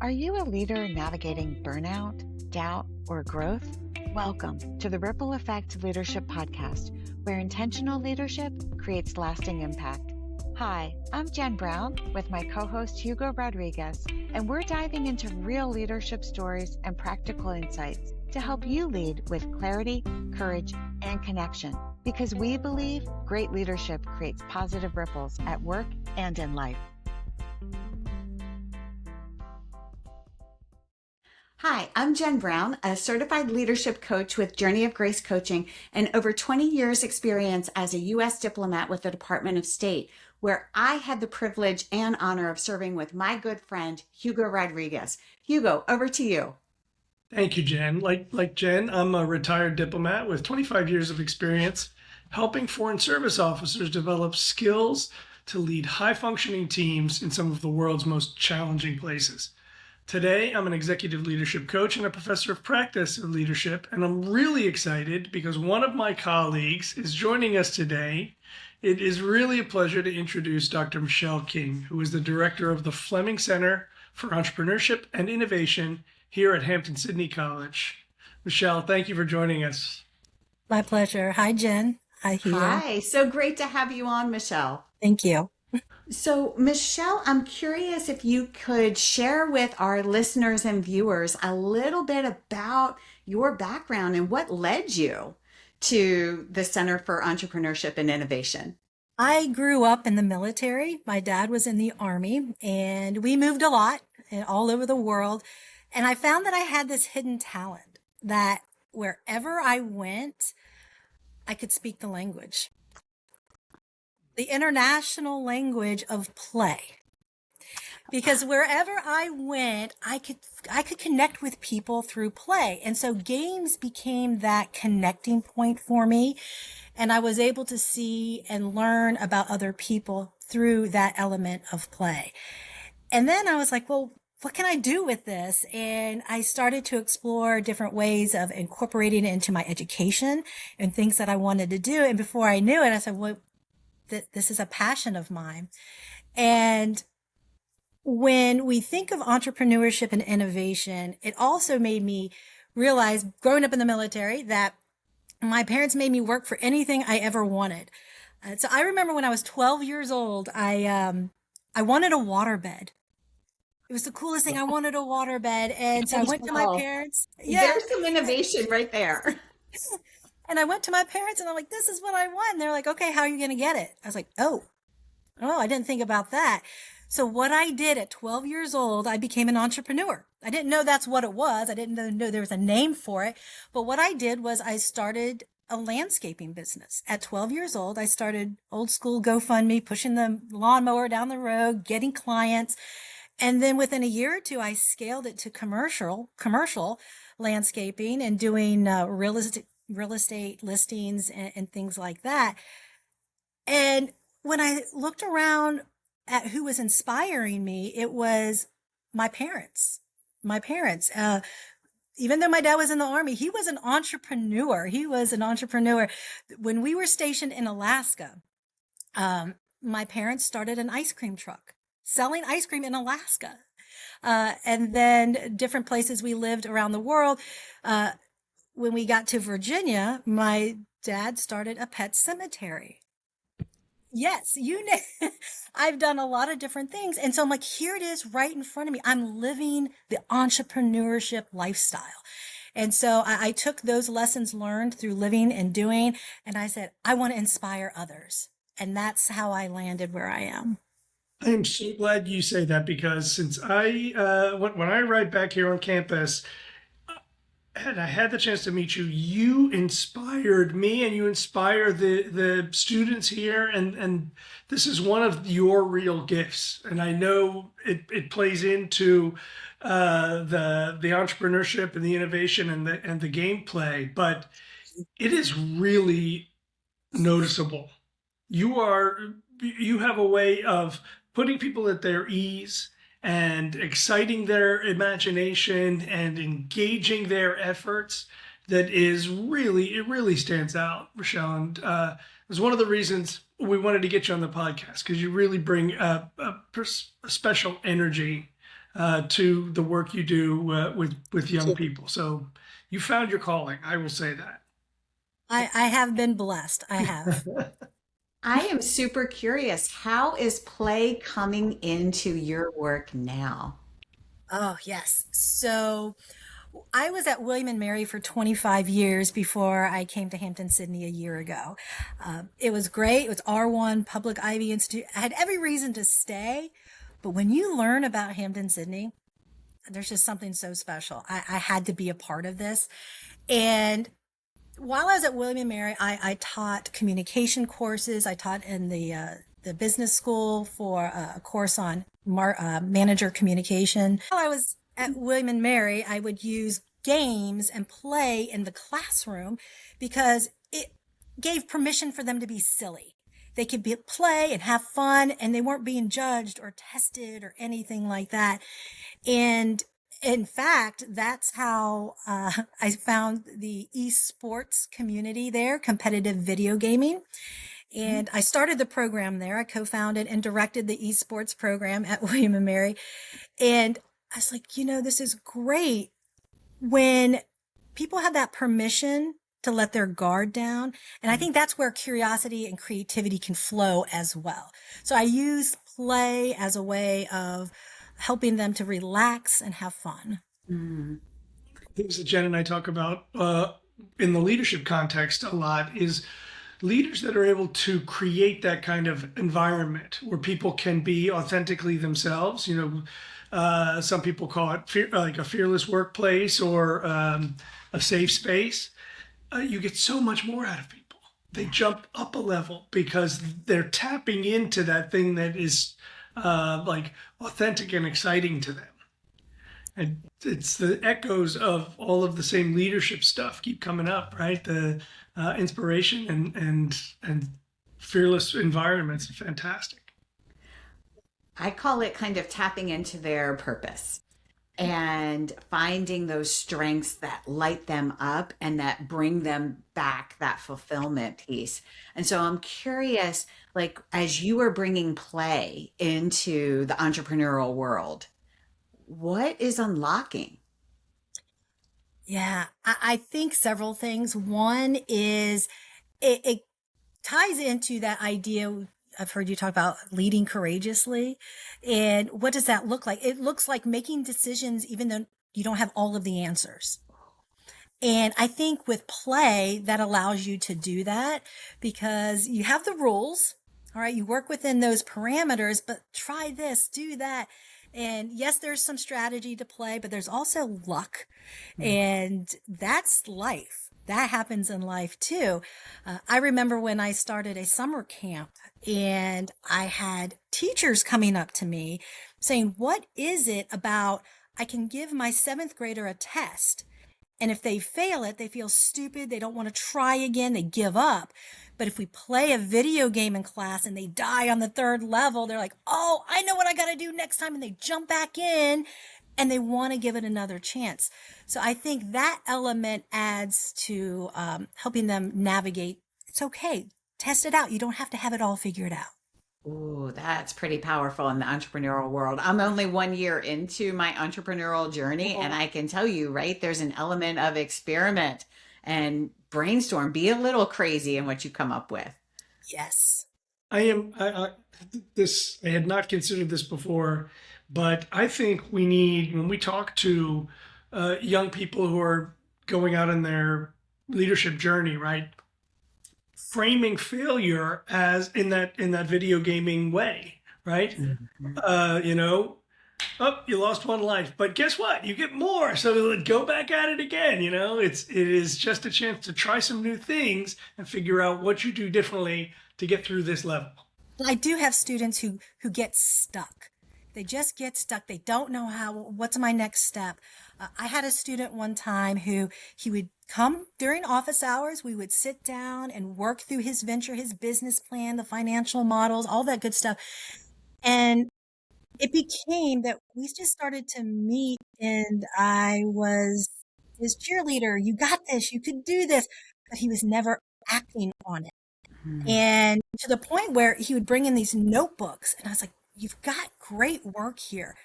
Are you a leader navigating burnout, doubt, or growth? Welcome to the Ripple Effect Leadership Podcast, where intentional leadership creates lasting impact. Hi, I'm Jen Brown with my co-host Hugo Rodriguez, and we're diving into real leadership stories and practical insights to help you lead with clarity, courage, and connection. Because we believe great leadership creates positive ripples at work and in life. Hi, I'm Jen Brown, a certified leadership coach with Journey of Grace Coaching and over 20 years experience as a U.S. diplomat with the Department of State, where I had the privilege and honor of serving with my good friend, Hugo Rodriguez. Hugo, over to you. Thank you, Jen. Like Jen, I'm a retired diplomat with 25 years of experience helping foreign service officers develop skills to lead high-functioning teams in some of the world's most challenging places. Today, I'm an executive leadership coach and a professor of practice of leadership, and I'm really excited because one of my colleagues is joining us today. It is really a pleasure to introduce Dr. Michele King, who is the director of the Flemming Center for Entrepreneurship and Innovation here at Hampden-Sydney College. Michele, thank you for joining us. My pleasure. Hi, Jen. Hi, Hugo. Hi, so great to have you on, Michele. Thank you. So, Michele, I'm curious if you could share with our listeners and viewers a little bit about your background and what led you to the Center for Entrepreneurship and Innovation. I grew up in the military. My dad was in the Army, and we moved a lot and all over the world. And I found that I had this hidden talent that wherever I went, I could speak the language. The international language of play. Because wherever I went, I could connect with people through play. And so games became that connecting point for me. And I was able to see and learn about other people through that element of play. And then I was like, well, what can I do with this? And I started to explore different ways of incorporating it into my education and things that I wanted to do. And before I knew it, I said, well, this is a passion of mine. And when we think of entrepreneurship and innovation, it also made me realize, growing up in the military, that my parents made me work for anything I ever wanted. So I remember when I was 12 years old, I wanted a waterbed. It was the coolest thing. I wanted a waterbed. And so I went to my parents. Yeah. There's some innovation right there. And I went to my parents and I'm like, this is what I want. And they're like, okay, how are you going to get it? I was like, oh, I didn't think about that. So what I did at 12 years old, I became an entrepreneur. I didn't know that's what it was. I didn't know there was a name for it. But what I did was I started a landscaping business. At 12 years old, I started old school GoFundMe, pushing the lawnmower down the road, getting clients. And then within a year or two, I scaled it to commercial landscaping and doing real estate listings and things like that. And when I looked around at who was inspiring me, it was my parents. Even though my dad was in the Army, he was an entrepreneur. When we were stationed in Alaska, my parents started an ice cream truck selling ice cream in Alaska. And then different places we lived around the world. When we got to Virginia, my dad started a pet cemetery. Yes, I've done a lot of different things. And so I'm like, here it is right in front of me. I'm living the entrepreneurship lifestyle. And so I took those lessons learned through living and doing, and I said, I want to inspire others. And that's how I landed where I am. I am so glad you say that because since when I arrived back here on campus, and I had the chance to meet you, you inspired me and you inspire the students here. And this is one of your real gifts. And I know it plays into the entrepreneurship and the innovation and the gameplay, but it is really noticeable. You have a way of putting people at their ease and exciting their imagination and engaging their efforts that really stands out, Michele. And it was one of the reasons we wanted to get you on the podcast, because you really bring a special energy to the work you do with young people. So you found your calling. I will say that. I have been blessed. I have. I am super curious. How is play coming into your work now? Oh, yes. So I was at William and Mary for 25 years before I came to Hampden-Sydney a year ago. It was great. It was R1 Public Ivy Institute. I had every reason to stay. But when you learn about Hampden-Sydney, there's just something so special. I had to be a part of this. And while I was at William and Mary, I taught communication courses. I taught in the business school for a course on manager communication. While I was at William and Mary, I would use games and play in the classroom because it gave permission for them to be silly. They could play and have fun, and they weren't being judged or tested or anything like that. And in fact, that's how I found the esports community there, competitive video gaming. And I started the program there. I co-founded and directed the esports program at William and Mary. And I was like, this is great when people have that permission to let their guard down. And I think that's where curiosity and creativity can flow as well. So I use play as a way of helping them to relax and have fun. Mm. Things that Jen and I talk about in the leadership context a lot is leaders that are able to create that kind of environment where people can be authentically themselves. Some people call it like a fearless workplace or a safe space. You get so much more out of people. They jump up a level because they're tapping into that thing that is like authentic and exciting to them. And it's the echoes of all of the same leadership stuff keep coming up, right? The inspiration and fearless environments are fantastic. I call it kind of tapping into their purpose and finding those strengths that light them up and that bring them back that fulfillment piece. And so I'm curious, like, as you are bringing play into the entrepreneurial world, what is unlocking? Yeah, I think several things. One is it ties into that idea. I've heard you talk about leading courageously. And what does that look like? It looks like making decisions even though you don't have all of the answers. And I think with play, that allows you to do that because you have the rules. All right. You work within those parameters, but try this, do that. And yes, there's some strategy to play, but there's also luck. And that's life. That happens in life too. I remember when I started a summer camp and I had teachers coming up to me saying, what is it about I can give my seventh grader a test? And if they fail it, they feel stupid. They don't want to try again. They give up. But if we play a video game in class and they die on the third level, they're like, oh, I know what I got to do next time. And they jump back in and they want to give it another chance. So I think that element adds to helping them navigate. It's okay. Test it out. You don't have to have it all figured out. Ooh, that's pretty powerful in the entrepreneurial world. I'm only 1 year into my entrepreneurial journey, and I can tell you, right, there's an element of experiment and brainstorm. Be a little crazy in what you come up with. Yes. I had not considered this before, but I think we need, when we talk to young people who are going out on their leadership journey, right? Framing failure as in that video gaming way, right? Oh, you lost one life, but guess what? You get more, so go back at it again. It is just a chance to try some new things and figure out what you do differently to get through this level. I do have students who get stuck. They just get stuck. They don't know what's my next step. I had a student one time who he would come during office hours. We would sit down and work through his venture, his business plan, the financial models, all that good stuff. And it became that we just started to meet and I was his cheerleader. You got this. You could do this. But he was never acting on it. And to the point where he would bring in these notebooks and I was like, you've got great work here.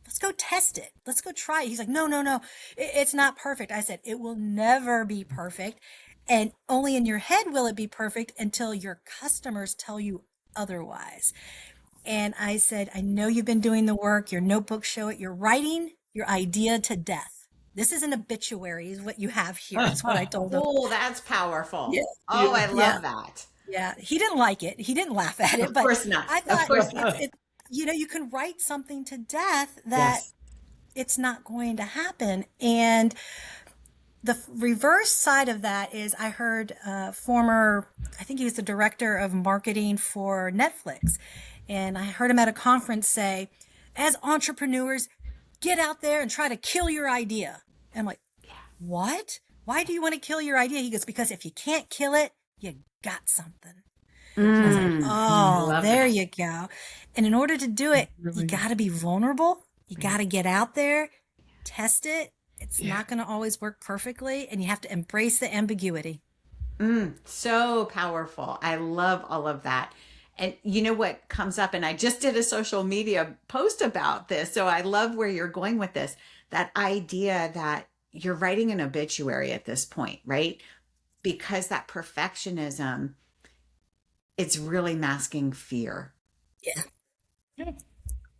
let's go test it. Let's go try it. He's like, no, no, no, it's not perfect. I said, it will never be perfect. And only in your head will it be perfect until your customers tell you otherwise. And I said, I know you've been doing the work. Your notebooks show it. You're writing your idea to death. This is an obituary, is what you have here. That's what I told him. Oh, that's powerful. Yeah. Oh, I Yeah. love that. Yeah. He didn't like it. He didn't laugh at it, Of but course not. I Of thought course not. you can write something to death that Yes. it's not going to happen. And the reverse side of that is I heard I think he was the director of marketing for Netflix. And I heard him at a conference say, as entrepreneurs, get out there and try to kill your idea. And I'm like, what? Why do you want to kill your idea? He goes, because if you can't kill it, you got something. I was like, oh, there you go. And in order to do it, you got to be vulnerable. You got to get out there, test it. It's not going to always work perfectly. And you have to embrace the ambiguity. So powerful. I love all of that. And you know what comes up, and I just did a social media post about this, so I love where you're going with this, that idea that you're writing an obituary at this point, right? Because that perfectionism, it's really masking fear. Yeah.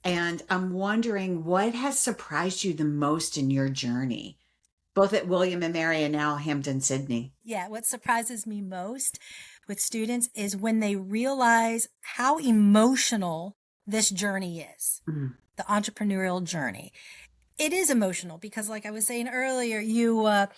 And I'm wondering what has surprised you the most in your journey, both at William and Mary and now Hampden-Sydney? Yeah. What surprises me most with students is when they realize how emotional this journey is, the entrepreneurial journey. It is emotional because, like I was saying earlier, you're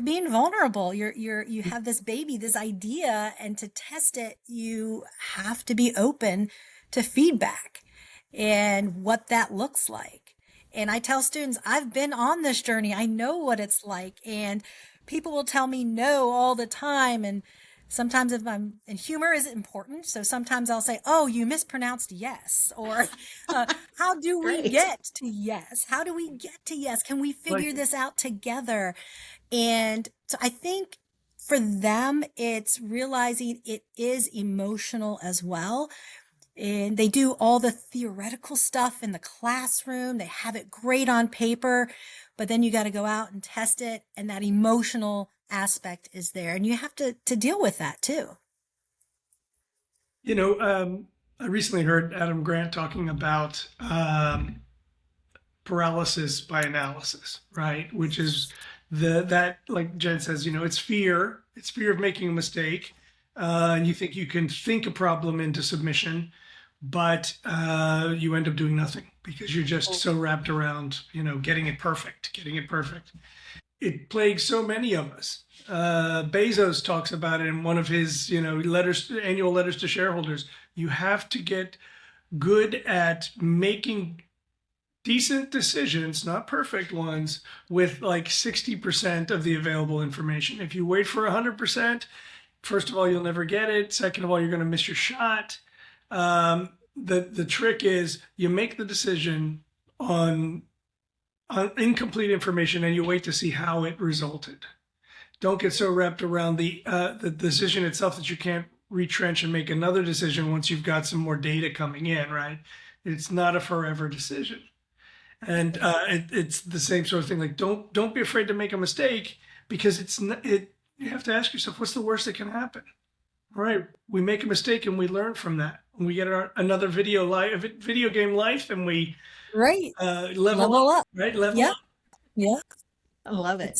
being vulnerable. You have this baby, this idea, and to test it, you have to be open to feedback and what that looks like. And I tell students, I've been on this journey. I know what it's like. And people will tell me no all the time. And sometimes and humor is important. So sometimes I'll say, oh, you mispronounced yes. Or how do we get to yes? How do we get to yes? Can we figure this out together? And so I think for them, it's realizing it is emotional as well. And they do all the theoretical stuff in the classroom. They have it great on paper, but then you got to go out and test it. And that emotional aspect is there. And you have to deal with that too. I recently heard Adam Grant talking about paralysis by analysis, right? Which is that, like Jen says, it's fear. It's fear of making a mistake. And you think you can think a problem into submission, but you end up doing nothing because you're just so wrapped around, getting it perfect. It plagues so many of us. Bezos talks about it in one of his, annual letters to shareholders. You have to get good at making decent decisions, not perfect ones, with like 60% of the available information. If you wait for 100%, first of all, you'll never get it. Second of all, you're going to miss your shot. The trick is you make the decision on incomplete information and you wait to see how it resulted. Don't get so wrapped around the decision itself that you can't retrench and make another decision once you've got some more data coming in, right? It's not a forever decision. And it's the same sort of thing. Like, don't be afraid to make a mistake, because you have to ask yourself, what's the worst that can happen? Right? We make a mistake and we learn from that. We get another video game life, and we level up. Right? Level up. Yeah. I love it.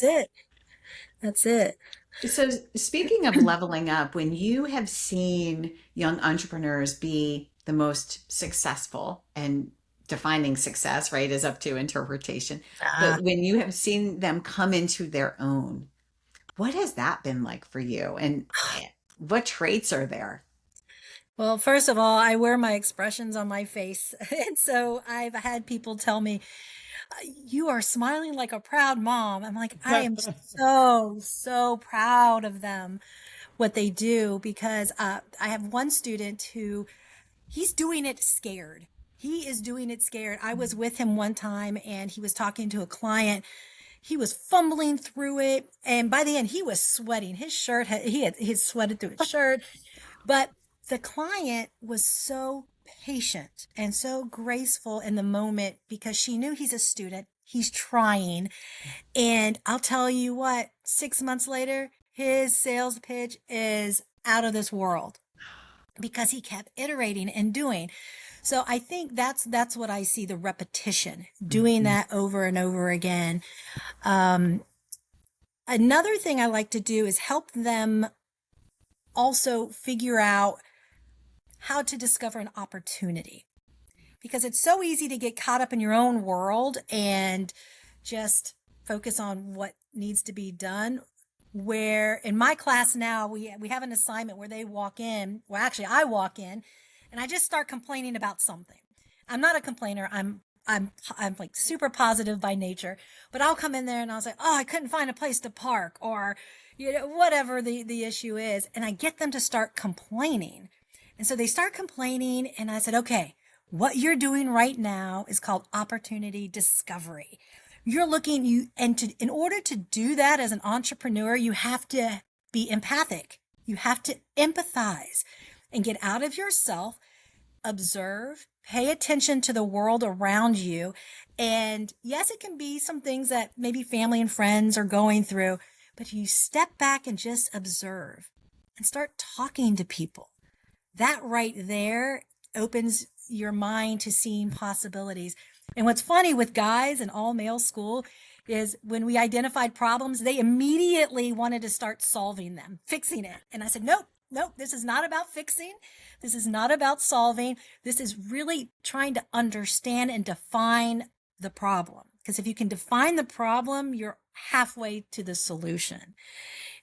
That's it. So speaking of leveling up, when you have seen young entrepreneurs be the most successful, and defining success, right, is up to interpretation. But when you have seen them come into their own, what has that been like for you? And what traits are there? Well, first of all, I wear my expressions on my face. And so I've had people tell me, you are smiling like a proud mom. I'm like, I am so proud of them, what they do, because I have one student who he's doing it scared. He is doing it scared. I was with him one time and he was talking to a client. He was fumbling through it. And by the end, he was sweating. His shirt, he had sweated through his shirt. But the client was so patient and so graceful in the moment because she knew he's a student. He's trying. And I'll tell you what, 6 months later, his sales pitch is out of this world because he kept iterating and doing. So I think that's what I see, the repetition, doing that over and over again. Another thing I like to do is help them also figure out how to discover an opportunity, because it's so easy to get caught up in your own world and just focus on what needs to be done. Where in my class now, we have an assignment where they walk in. Well, actually, I walk in and I just start complaining about something. I'm not a complainer. I'm like super positive by nature, but I'll come in there and I'll say, oh, I couldn't find a place to park, or, whatever the issue is. And I get them to start complaining. And so they start complaining. And I said, okay, what you're doing right now is called opportunity discovery. You're looking, in order to do that as an entrepreneur, you have to be empathic. You have to empathize and get out of yourself, observe, pay attention to the world around you. And yes, it can be some things that maybe family and friends are going through, but you step back and just observe and start talking to people. That right there opens your mind to seeing possibilities. And what's funny with guys in all male school is when we identified problems, they immediately wanted to start solving them, fixing it. And I said, nope, this is not about fixing. This is not about solving. This is really trying to understand and define the problem. Because if you can define the problem, you're halfway to the solution.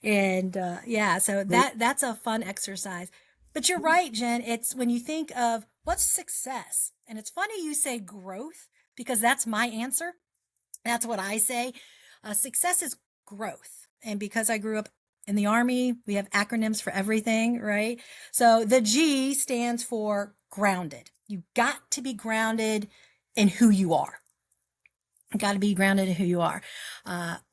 And so that's a fun exercise. But you're right, Jen. It's when you think of what's success. And it's funny you say growth, because that's my answer. That's what I say. Success is growth. And because I grew up in the Army, we have acronyms for everything, right? So the G stands for grounded. You got to be grounded in who you are. You got to be grounded in who you are.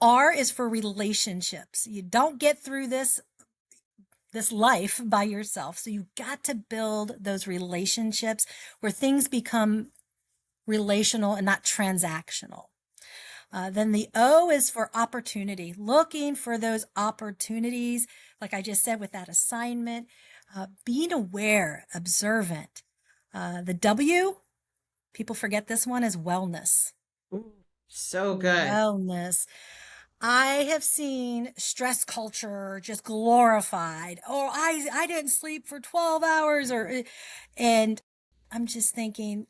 R is for relationships. You don't get through this life by yourself. So you've got to build those relationships where things become relational and not transactional. Then the O is for opportunity, looking for those opportunities, like I just said with that assignment, being aware, observant. The W, people forget this one, is wellness. Ooh, so good. Wellness. I have seen stress culture just glorified. Oh, I didn't sleep for 12 hours and I'm just thinking,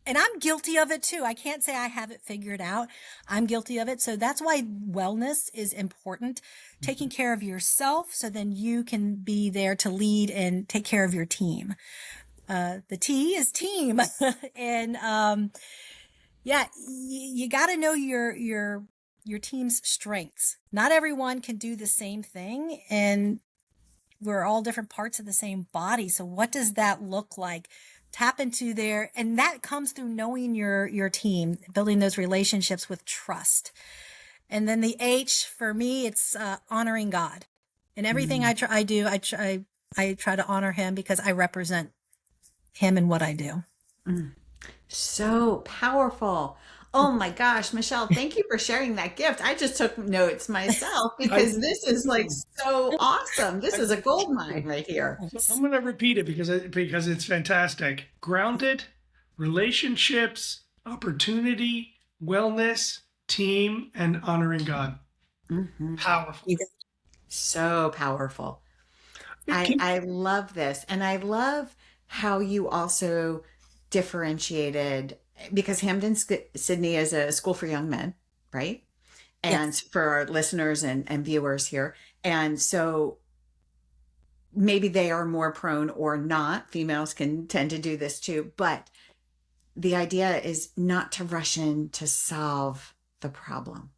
and I'm guilty of it too. I can't say I have it figured out. I'm guilty of it. So that's why wellness is important. Taking care of yourself so then you can be there to lead and take care of your team. The T is team. And you got to know your team's strengths. Not everyone can do the same thing, and we're all different parts of the same body. So what does that look like? Tap into there. And that comes through knowing your team, building those relationships with trust. And then the H, for me, it's honoring God. And everything I try to honor him because I represent him in what I do. So powerful. Oh my gosh, Michele, thank you for sharing that gift. I just took notes myself because this is like so awesome. This is a gold mine right here. I'm going to repeat it because it's fantastic. Grounded, relationships, opportunity, wellness, team, and honoring God. Powerful. So powerful. I love this. And I love how you also differentiated, because Hampden-Sydney is a school for young men, right? And yes, for our listeners and viewers here. And so maybe they are more prone or not. Females can tend to do this too. But the idea is not to rush in to solve the problem.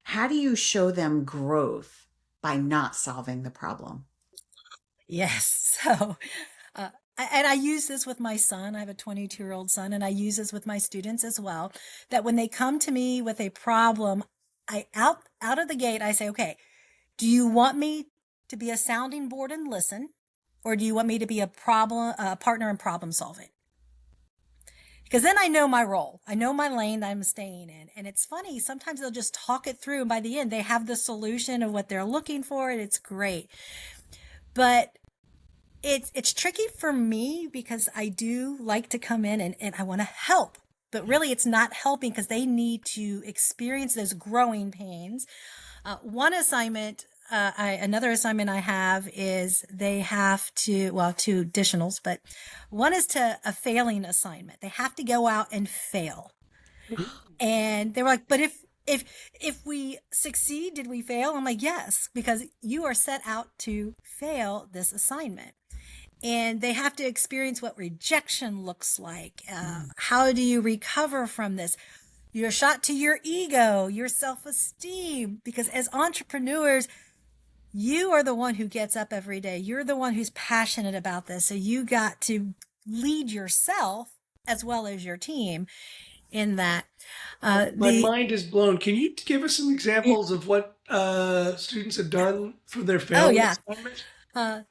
How do you show them growth by not solving the problem? Yes. So, and I use this with my son. I have a 22-year-old son, and I use this with my students as well, that when they come to me with a problem, out of the gate, I say, okay, do you want me to be a sounding board and listen? or do you want me to be a partner in problem solving? Because then I know my role. I know my lane that I'm staying in. And it's funny, sometimes they'll just talk it through, and by the end, they have the solution of what they're looking for, and it's great. But it's tricky for me because I do like to come in and I want to help. But really, it's not helping because they need to experience those growing pains. One assignment, another assignment I have is they have to, well, two additionals, but one is to a failing assignment. They have to go out and fail. And they were like, but if we succeed, did we fail? I'm like, yes, because you are set out to fail this assignment. And they have to experience what rejection looks like. How do you recover from this? You're shot to your ego, your self-esteem, because as entrepreneurs, you are the one who gets up every day. You're the one who's passionate about this. So you got to lead yourself as well as your team in that. My mind is blown. Can you give us some examples of what students have done for their failing assignments?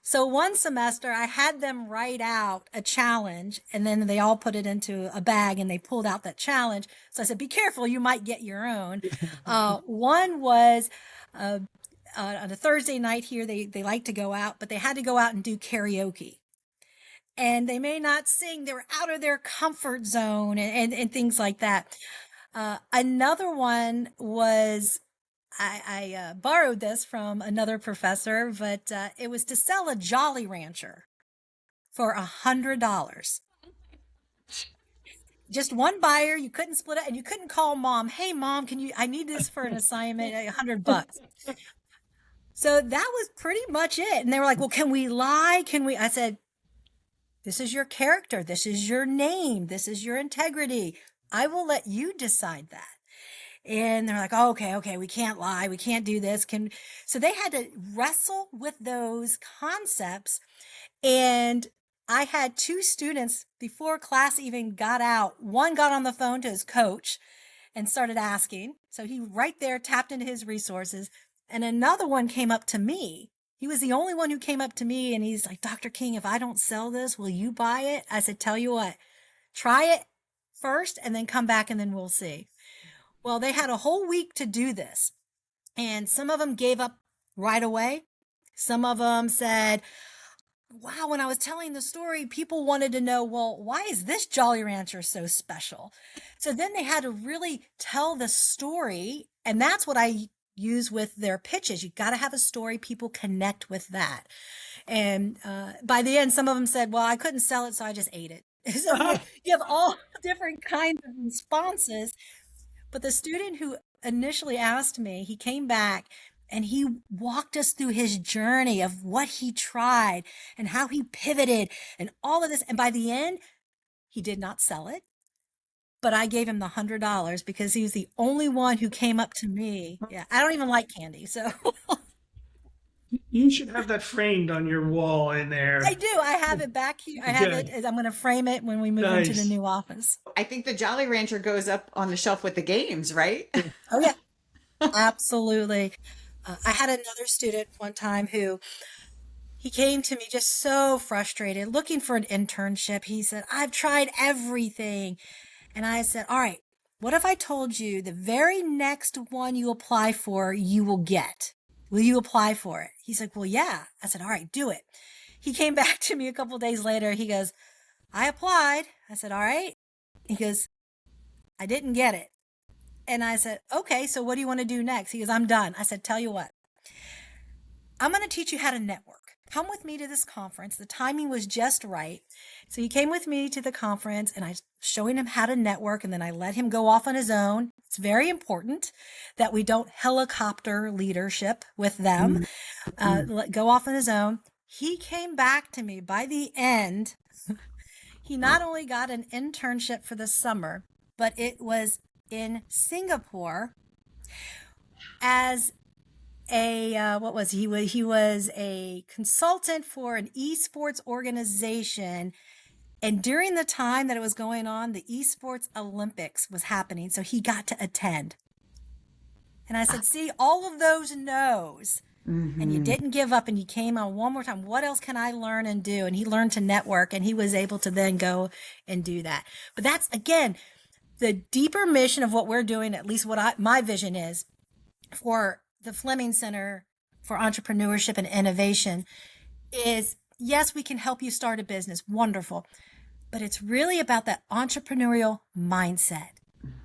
So one semester I had them write out a challenge, and then they all put it into a bag and they pulled out that challenge. So I said, be careful, you might get your own. One was on a Thursday night here, they like to go out, but they had to go out and do karaoke. And they may not sing, they were out of their comfort zone and things like that. Another one was I borrowed this from another professor, but it was to sell a Jolly Rancher for $100. Just one buyer, you couldn't split it, and you couldn't call mom. Hey, mom, I need this for an assignment, $100. So that was pretty much it. And they were like, well, can we lie? I said, this is your character. This is your name. This is your integrity. I will let you decide that. And they're like, oh, okay, we can't lie. We can't do this. So they had to wrestle with those concepts. And I had two students before class even got out. One got on the phone to his coach and started asking. So he right there tapped into his resources. And another one came up to me. He was the only one who came up to me, and he's like, Dr. King, if I don't sell this, will you buy it? I said, tell you what, try it first and then come back and then we'll see. Well, they had a whole week to do this, and some of them gave up right away. Some of them said, wow, when I was telling the story, people wanted to know, well, why is this Jolly Rancher so special? So then they had to really tell the story, and that's what I use with their pitches. You got to have a story. People connect with that. And by the end, some of them said, well, I couldn't sell it, so I just ate it. So you have all different kinds of responses. But the student who initially asked me, he came back and he walked us through his journey of what he tried and how he pivoted and all of this. And by the end, he did not sell it. But I gave him the $100 because he was the only one who came up to me. Yeah, I don't even like candy, so. You should have that framed on your wall in there. I do. I have it back here. I have it. I'm going to frame it when we move into the new office. I think the Jolly Rancher goes up on the shelf with the games, right? Oh, yeah. Absolutely. I had another student one time who he came to me just so frustrated, looking for an internship. He said, I've tried everything. And I said, all right, what if I told you the very next one you apply for, you will get? Will you apply for it? He's like, well, yeah. I said, all right, do it. He came back to me a couple of days later. He goes, I applied. I said, all right. He goes, I didn't get it. And I said, okay, so what do you want to do next? He goes, I'm done. I said, tell you what, I'm going to teach you how to network. Come with me to this conference. The timing was just right. So he came with me to the conference and I was showing him how to network, and then I let him go off on his own. It's very important that we don't helicopter leadership with them. Go off on his own. He came back to me by the end. He not only got an internship for the summer, but it was in Singapore as what was he? He was a consultant for an esports organization. And during the time that it was going on, the esports Olympics was happening. So he got to attend. And I said, see, all of those no's and you Mm-hmm. didn't give up and you came on one more time. What else can I learn and do? And he learned to network, and he was able to then go and do that. But that's, again, the deeper mission of what we're doing, at least what my vision is for the Flemming Center for Entrepreneurship and Innovation, is yes, we can help you start a business. Wonderful. But it's really about that entrepreneurial mindset,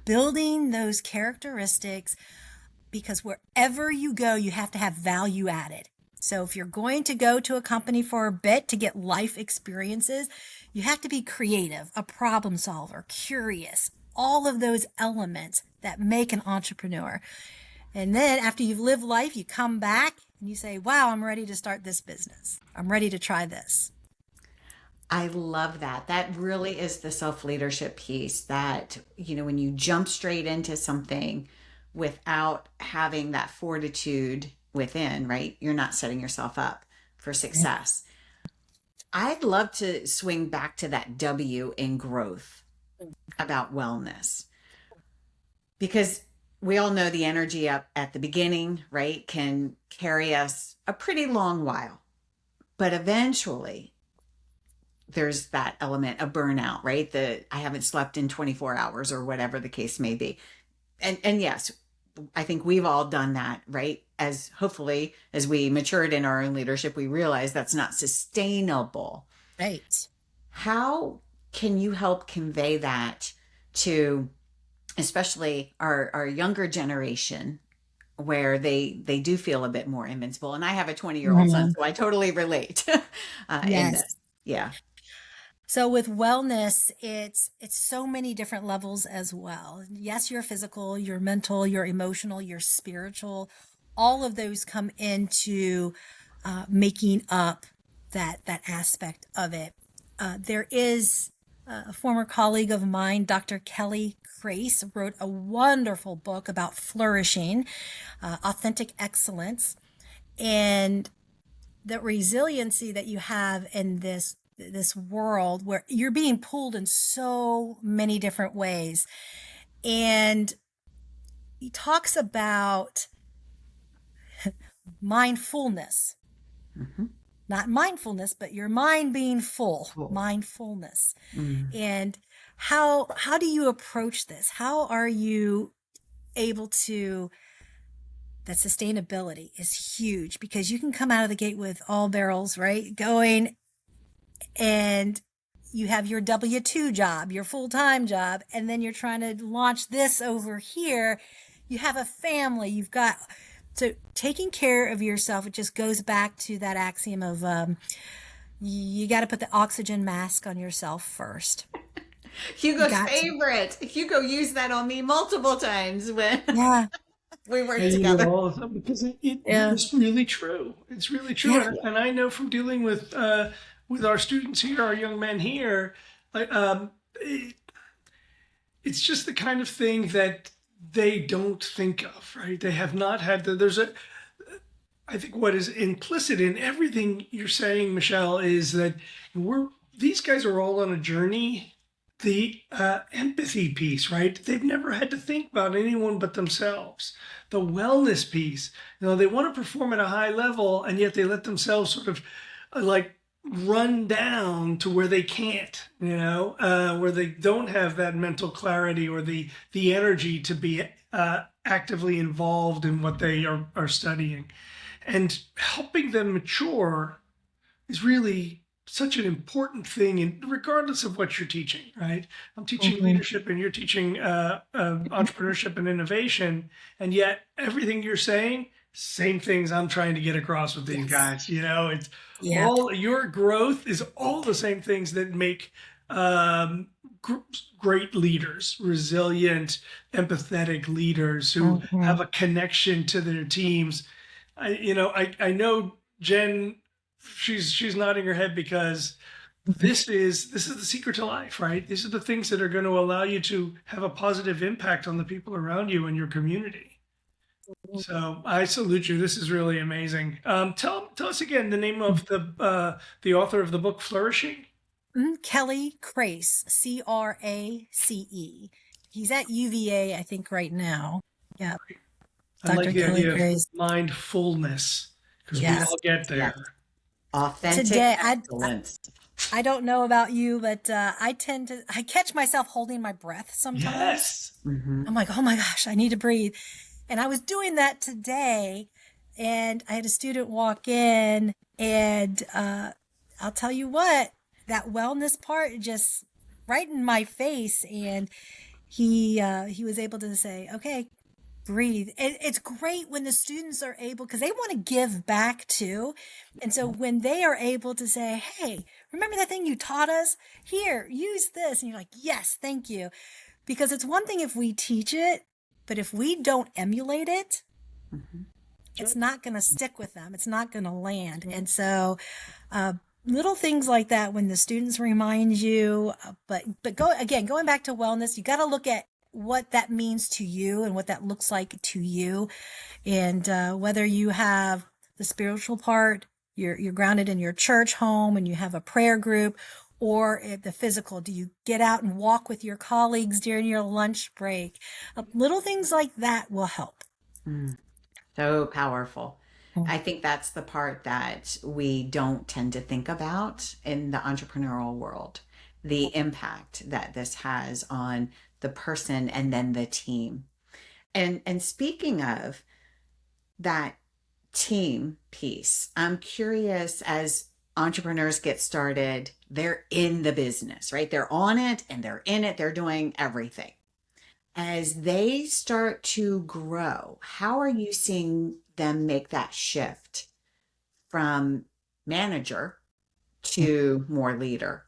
building those characteristics, because wherever you go, you have to have value added. So if you're going to go to a company for a bit to get life experiences, you have to be creative, a problem solver, curious, all of those elements that make an entrepreneur. And then after you've lived life, you come back and you say, wow, I'm ready to start this business. I'm ready to try this. I love that. That really is the self-leadership piece that, when you jump straight into something without having that fortitude within, right? You're not setting yourself up for success. I'd love to swing back to that W in growth about wellness, because we all know the energy up at the beginning, right, can carry us a pretty long while, but eventually there's that element of burnout, right? That I haven't slept in 24 hours or whatever the case may be. And yes, I think we've all done that, right? As hopefully as we matured in our own leadership, we realized that's not sustainable. Right. How can you help convey that to especially our younger generation, where they do feel a bit more invincible? And I have a 20-year-old son, so I totally relate in this. Yeah. So with wellness, it's so many different levels as well. Yes, your physical, your mental, your emotional, your spiritual, all of those come into making up that aspect of it. There is a former colleague of mine, Dr. Kelly Grace, wrote a wonderful book about flourishing, authentic excellence, and the resiliency that you have in this world where you're being pulled in so many different ways. And he talks about mindfulness, not mindfulness, but your mind being full, mindfulness. And how do you approach this? How are you able to, that sustainability is huge, because you can come out of the gate with all barrels, right, going, and you have your W-2 job, your full-time job, and then you're trying to launch this over here. You have a family, you've got, so taking care of yourself, it just goes back to that axiom of you got to put the oxygen mask on yourself first. Hugo's favorite. Hugo used that on me multiple times when we worked together. All of them, because it's really true. It's really true. Yeah. And I know from dealing with our students here, our young men here, it's just the kind of thing that they don't think of, right? They have not had I think what is implicit in everything you're saying, Michele, is that these guys are all on a journey. The empathy piece, right? They've never had to think about anyone but themselves. The wellness piece, they want to perform at a high level, and yet they let themselves sort of run down to where they can't, where they don't have that mental clarity or the energy to be actively involved in what they are studying. And helping them mature is really such an important thing, regardless of what you're teaching, right? I'm teaching leadership and you're teaching entrepreneurship and innovation, and yet everything you're saying, same things I'm trying to get across with these guys. It's all your growth is all the same things that make great leaders, resilient, empathetic leaders who have a connection to their teams. I know Jen, she's nodding her head, because this is the secret to life, right? These are the things that are going to allow you to have a positive impact on the people around you and your community. So I salute you. This is really amazing. Tell us again the name of the author of the book, Flourishing. Kelly Grace, Crace. He's at UVA, I think, right now. Yeah. I like the Kelly idea Grace. of mindfulness, because we Yes. all get Yes. there. Authentic Today, excellence. I don't know about you, but I catch myself holding my breath sometimes. Yes. Hmm. I'm like, oh my gosh, I need to breathe. And I was doing that today, and I had a student walk in, and I'll tell you what, that wellness part just right in my face, and he was able to say, okay, breathe. It's great when the students are able, because they want to give back too. And so when they are able to say, hey, remember that thing you taught us? Here, use this. And you're like, yes, thank you. Because it's one thing if we teach it, but if we don't emulate it, Hmm. it's not going to stick with them. It's not going to land. And so, uh, little things like that when the students remind you, going back to wellness, you got to look at what that means to you and what that looks like to you. And whether you have the spiritual part, you're grounded in your church home and you have a prayer group, or the physical, do you get out and walk with your colleagues during your lunch break? Little things like that will help. Mm. So powerful. I think that's the part that we don't tend to think about in the entrepreneurial world, the impact that this has on the person and then the team. And speaking of that team piece, I'm curious, as entrepreneurs get started, they're in the business, right? They're on it and they're in it, they're doing everything. As they start to grow, how are you seeing them make that shift from manager to more leader?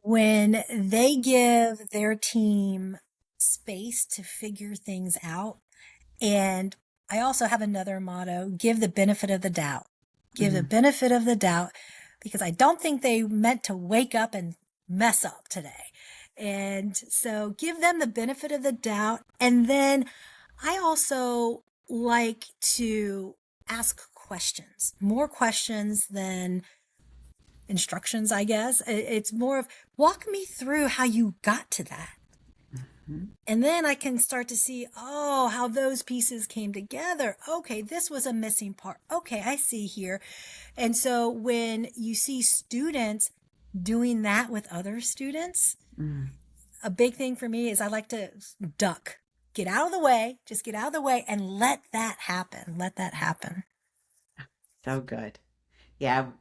When they give their team space to figure things out, and I also have another motto, give the benefit of the doubt. Give the Mm. benefit of the doubt, because I don't think they meant to wake up and mess up today. And so give them the benefit of the doubt. And then I also like to ask questions, more questions than instructions, I guess. It's more of walk me through how you got to that. Mhm. And then I can start to see, oh, how those pieces came together. Okay, this was a missing part. Okay, I see here. And so when you see students doing that with other students, Mm. a big thing for me is I like to duck, get out of the way, just get out of the way and let that happen. Let that happen. So good. Yeah.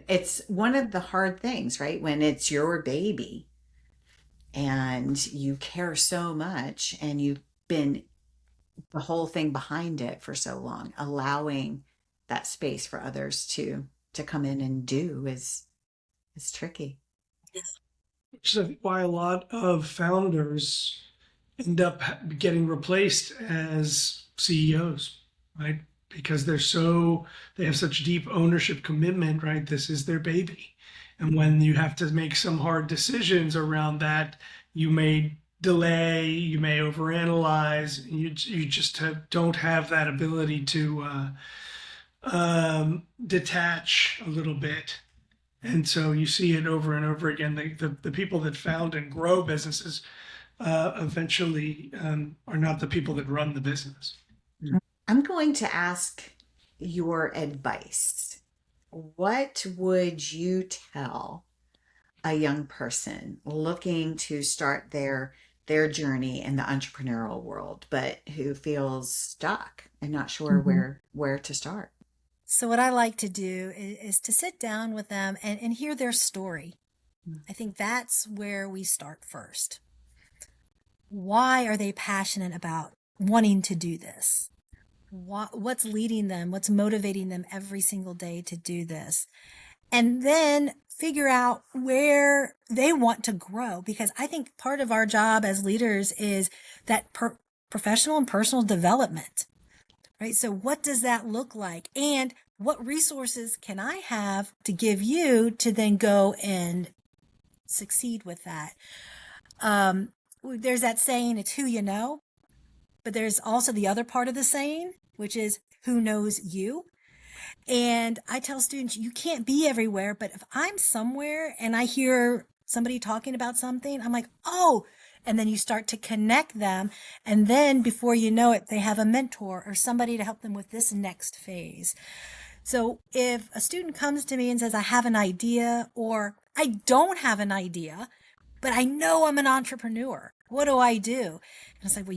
It's one of the hard things, right? When it's your baby and you care so much and you've been the whole thing behind it for so long, allowing that space for others to come in and do is tricky. Which is why a lot of founders end up getting replaced as CEOs, right? Because they have such deep ownership commitment, right? This is their baby. And when you have to make some hard decisions around that, you may delay, you may overanalyze, you just don't have that ability to detach a little bit. And so you see it over and over again. The people that found and grow businesses eventually are not the people that run the business. I'm going to ask your advice. What would you tell a young person looking to start their journey in the entrepreneurial world, but who feels stuck and not sure Mhm. where to start? So what I like to do is to sit down with them and hear their story. I think that's where we start first. Why are they passionate about wanting to do this? What's leading them? What's motivating them every single day to do this? And then figure out where they want to grow. Because I think part of our job as leaders is that professional and personal development, right? So what does that look like? And what resources can I have to give you to then go and succeed with that? There's that saying, it's who you know, but there's also the other part of the saying, which is who knows you. And I tell students, you can't be everywhere, but if I'm somewhere and I hear somebody talking about something, I'm like, oh, And then you start to connect them. And then before you know it, they have a mentor or somebody to help them with this next phase. So if a student comes to me and says, I have an idea, or I don't have an idea, but I know I'm an entrepreneur, what do I do? And it's like, well,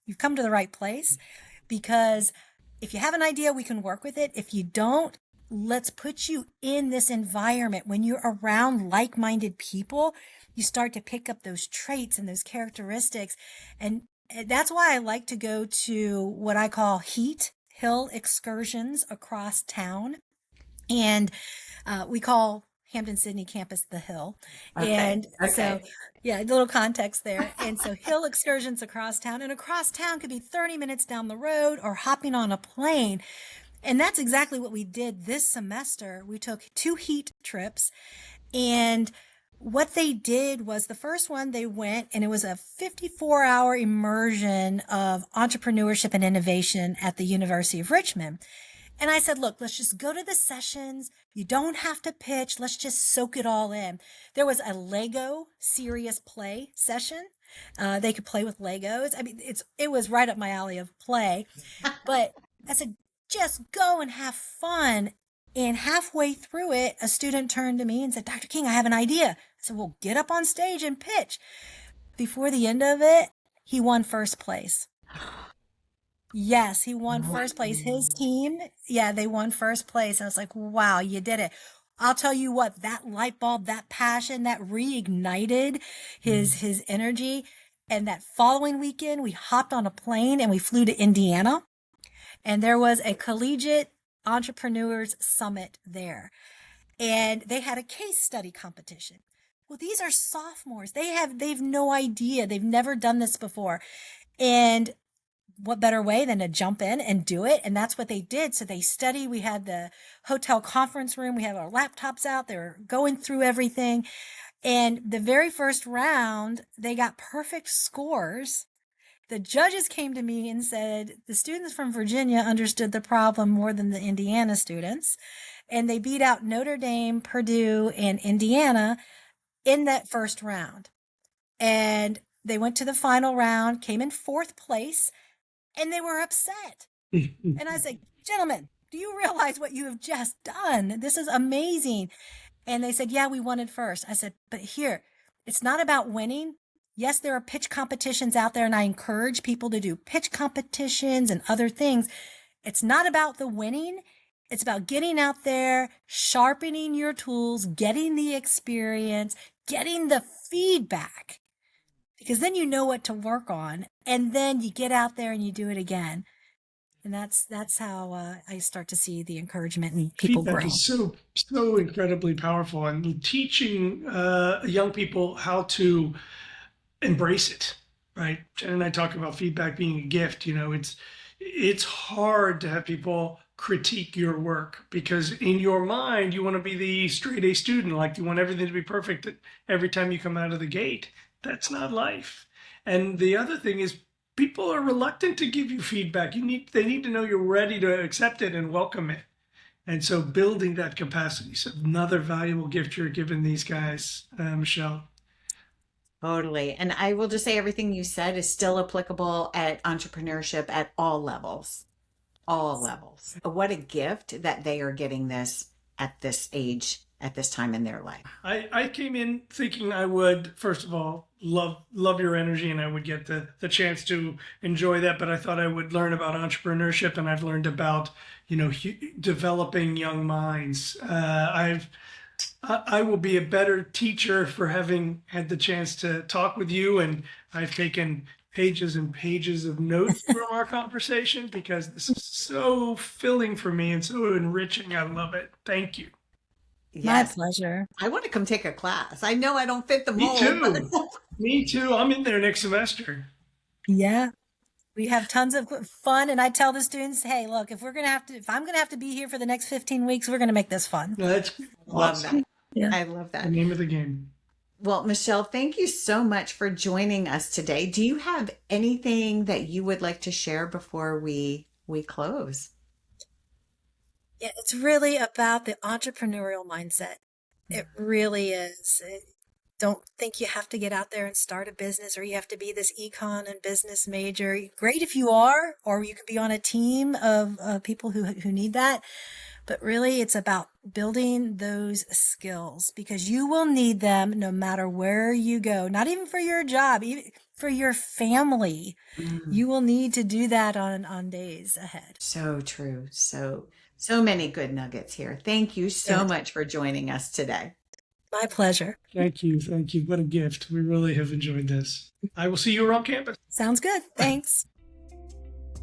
you've come to the right place, because if you have an idea, we can work with it. If you don't, let's put you in this environment. When you're around like-minded people, you start to pick up those traits and those characteristics. And that's why I like to go to what I call hill excursions across town. And we call Hampden-Sydney campus the Hill. And so, yeah, a little context there. And so hill excursions across town, and across town could be 30 minutes down the road or hopping on a plane. And that's exactly what we did this semester. We took 2 heat trips, and what they did was, the first one, they went and it was a 54-hour immersion of entrepreneurship and innovation at the University of Richmond. And I said, look, let's just go to the sessions. You don't have to pitch. Let's just soak it all in. There was a Lego serious play session. They could play with Legos. I mean, it was right up my alley of play. But I said, just go and have fun. And halfway through it, a student turned to me and said, Dr. King, I have an idea. I said, well, get up on stage and pitch. Before the end of it, he won first place. Yes, he won first place. His team, they won first place. I was like, wow, you did it. I'll tell you what, that light bulb, that passion, that reignited his energy. And that following weekend, we hopped on a plane and we flew to Indiana. And there was a collegiate entrepreneurs summit there. And they had a case study competition. Well, these are sophomores. They've no idea. They've never done this before. And what better way than to jump in and do it? And that's what they did. So they studied. We had the hotel conference room. We had our laptops out. They were going through everything. And the very first round, they got perfect scores. The judges came to me and said, the students from Virginia understood the problem more than the Indiana students. And they beat out Notre Dame, Purdue, and Indiana in that first round. And they went to the final round, came in 4th place. And they were upset. And I said, gentlemen, do you realize what you have just done? This is amazing. And they said, yeah, we wanted first. I said, but here, it's not about winning. Yes, there are pitch competitions out there, and I encourage people to do pitch competitions and other things. It's not about the winning. It's about getting out there, sharpening your tools, getting the experience, getting the feedback. Because then you know what to work on, and then you get out there and you do it again. And that's how I start to see the encouragement and people Feedback grow. is so incredibly powerful, and teaching young people how to embrace it. Right, Jen and I talk about feedback being a gift. You know, it's hard to have people critique your work, because in your mind you want to be the straight A student, like you want everything to be perfect every time you come out of the gate. That's not life. And the other thing is, people are reluctant to give you feedback. They need to know you're ready to accept it and welcome it. And so building that capacity is another valuable gift you're giving these guys, Michele. Totally. And I will just say, everything you said is still applicable at entrepreneurship at all levels. All levels. What a gift that they are getting this at this age, at this time in their life. I came in thinking I would, first of all, love your energy, and I would get the chance to enjoy that. But I thought I would learn about entrepreneurship, and I've learned about, developing young minds. I will be a better teacher for having had the chance to talk with you, and I've taken pages and pages of notes from our conversation, because this is so filling for me and so enriching. I love it. Thank you. Yes. My pleasure. I want to come take a class. I know I don't fit the Me mold. too. Me too. I'm in there next semester. Yeah. We have tons of fun. And I tell the students, hey, look, if I'm going to have to be here for the next 15 weeks, we're going to make this fun. That's Love awesome. that. Yeah. I love that. The name of the game. Well, Michele, thank you so much for joining us today. Do you have anything that you would like to share before we close? Yeah, it's really about the entrepreneurial mindset. It really is. Don't think you have to get out there and start a business, or you have to be this econ and business major. Great if you are, or you could be on a team of people who need that. But really, it's about building those skills, because you will need them no matter where you go, not even for your job, even for your family. You will need to do that on days ahead. So true. So many good nuggets here. Thank you so much for joining us today. My pleasure. Thank you. Thank you. What a gift. We really have enjoyed this. I will see you around campus. Sounds good. Thanks.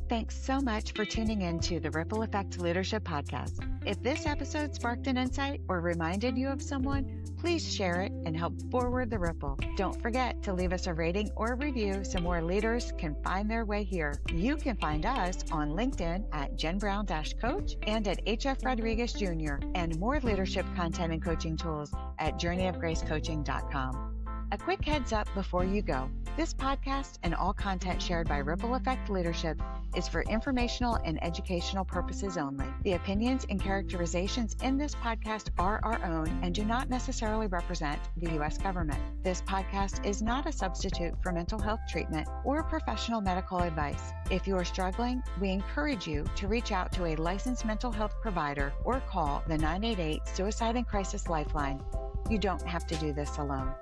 Thanks so much for tuning in to the Ripple Effect Leadership Podcast. If this episode sparked an insight or reminded you of someone, please share it and help forward the ripple. Don't forget to leave us a rating or review so more leaders can find their way here. You can find us on LinkedIn at Jen Brown-Coach and at HF Rodriguez Jr. and more leadership content and coaching tools at journeyofgracecoaching.com. A quick heads up before you go. This podcast and all content shared by Ripple Effect Leadership is for informational and educational purposes only. The opinions and characterizations in this podcast are our own and do not necessarily represent the U.S. government. This podcast is not a substitute for mental health treatment or professional medical advice. If you are struggling, we encourage you to reach out to a licensed mental health provider or call the 988 Suicide and Crisis Lifeline. You don't have to do this alone.